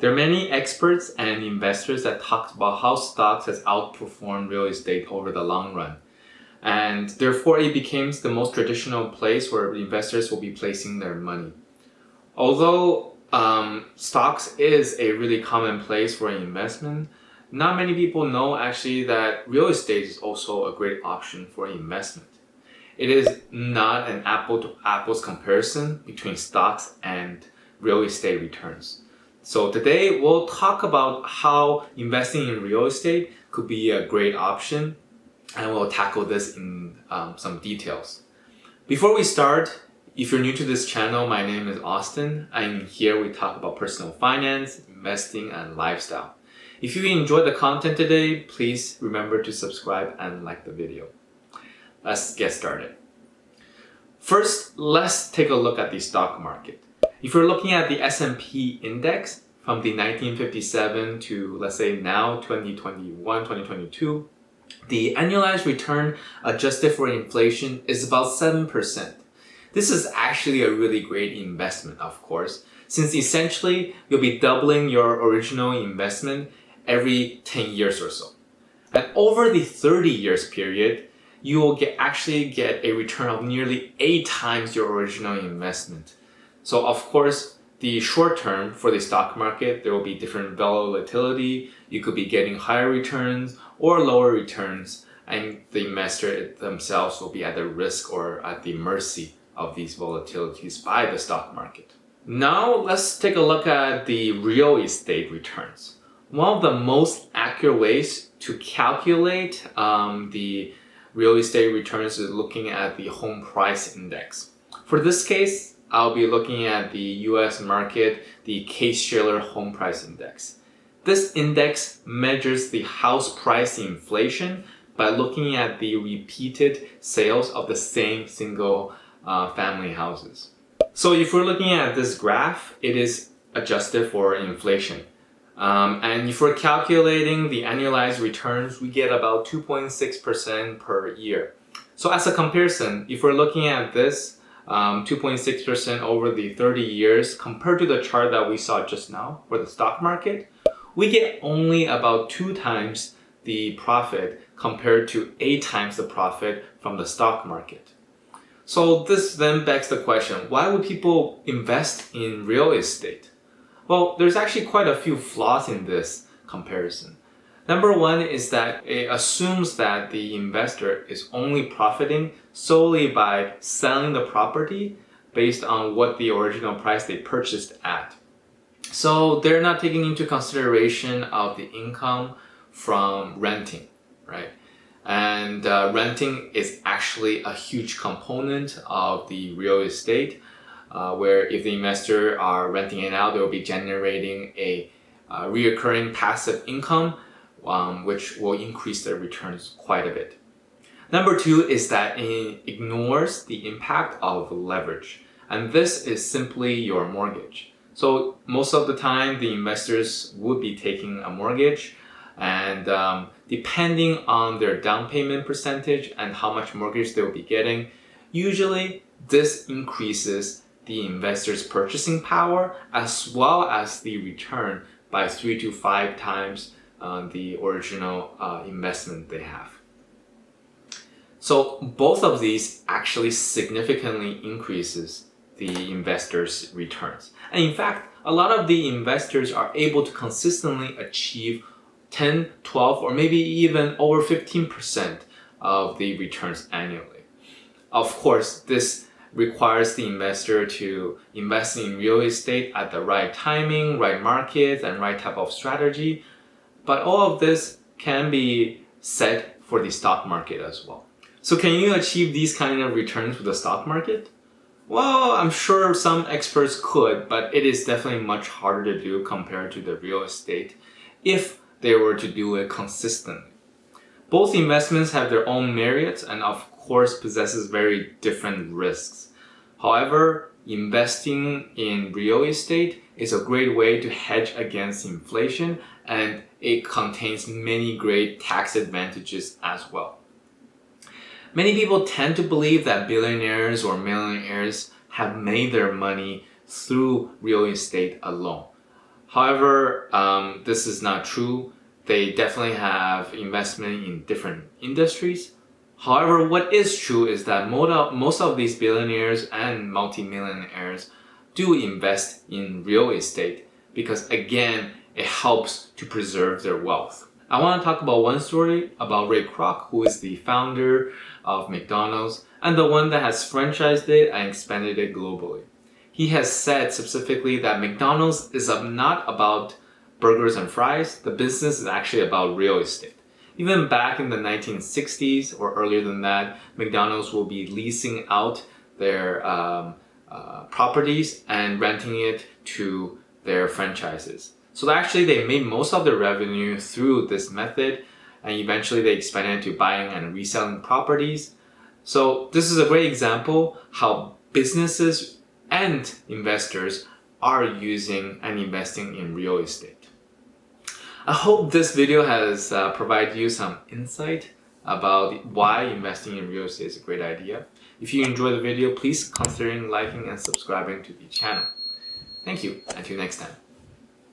There are many experts and investors that talk about how stocks has outperformed real estate over the long run. And therefore it becomes the most traditional place where investors will be placing their money. Although stocks is a really common place for investment, not many people know actually that real estate is also a great option for investment. It is not an apple to apples comparison between stocks and real estate returns. So today we'll talk about how investing in real estate could be a great option, and we'll tackle this in some details. Before we start, if you're new to this channel, my name is Austin. And here we talk about personal finance, investing, and lifestyle. If you enjoyed the content today, please remember to subscribe and like the video. Let's get started. First, let's take a look at the stock market. If you're looking at the S&P index from the 1957 to, let's say now, 2021, 2022, the annualized return adjusted for inflation is about 7%. This is actually a really great investment, of course, since essentially you'll be doubling your original investment every 10 years or so. And over the 30 years period, you will actually get a return of nearly 8 times your original investment. So of course, the short term for the stock market, there will be different volatility. You could be getting higher returns or lower returns, and the investor themselves will be at the risk or at the mercy of these volatilities by the stock market. Now let's take a look at the real estate returns. One of the most accurate ways to calculate the real estate returns is looking at the home price index. For this case, I'll be looking at the US market, the Case-Shiller Home Price Index. This index measures the house price inflation by looking at the repeated sales of the same single family houses. So if we're looking at this graph, it is adjusted for inflation. And if we're calculating the annualized returns, we get about 2.6% per year. So as a comparison, if we're looking at this 2.6% over the 30 years compared to the chart that we saw just now for the stock market, we get only about 2 times the profit compared to 8 times the profit from the stock market. So this then begs the question, why would people invest in real estate? Well, there's actually quite a few flaws in this comparison. Number one is that it assumes that the investor is only profiting solely by selling the property based on what the original price they purchased at. So they're not taking into consideration of the income from renting, right? And renting is actually a huge component of the real estate, where if the investor are renting it out, they will be generating a reoccurring passive income, which will increase their returns quite a bit. Number two is that it ignores the impact of leverage, and this is simply your mortgage. So most of the time, the investors would be taking a mortgage, and depending on their down payment percentage and how much mortgage they will be getting, usually this increases the investor's purchasing power as well as the return by 3 to 5 times the original investment they have. So both of these actually significantly increases the investor's returns. And in fact, a lot of the investors are able to consistently achieve 10, 12, or maybe even over 15% of the returns annually. Of course, this requires the investor to invest in real estate at the right timing, right market, and right type of strategy. But all of this can be said for the stock market as well. So can you achieve these kind of returns with the stock market? Well, I'm sure some experts could, but it is definitely much harder to do compared to the real estate if they were to do it consistently. Both investments have their own merits and of course possesses very different risks. However, investing in real estate is a great way to hedge against inflation, and it contains many great tax advantages as well. Many people tend to believe that billionaires or millionaires have made their money through real estate alone. However, this is not true. They definitely have investment in different industries. However, what is true is that most of these billionaires and multimillionaires do invest in real estate because, again, it helps to preserve their wealth. I want to talk about one story about Ray Kroc, who is the founder of McDonald's and the one that has franchised it and expanded it globally. He has said specifically that McDonald's is not about burgers and fries. The business is actually about real estate. Even back in the 1960s or earlier than that, McDonald's will be leasing out their properties and renting it to their franchises. So actually they made most of their revenue through this method, and eventually they expanded to buying and reselling properties. So this is a great example how businesses and investors are using and investing in real estate. I hope this video has provided you some insight about why investing in real estate is a great idea. If you enjoyed the video, please consider liking and subscribing to the channel. Thank you. Until next time.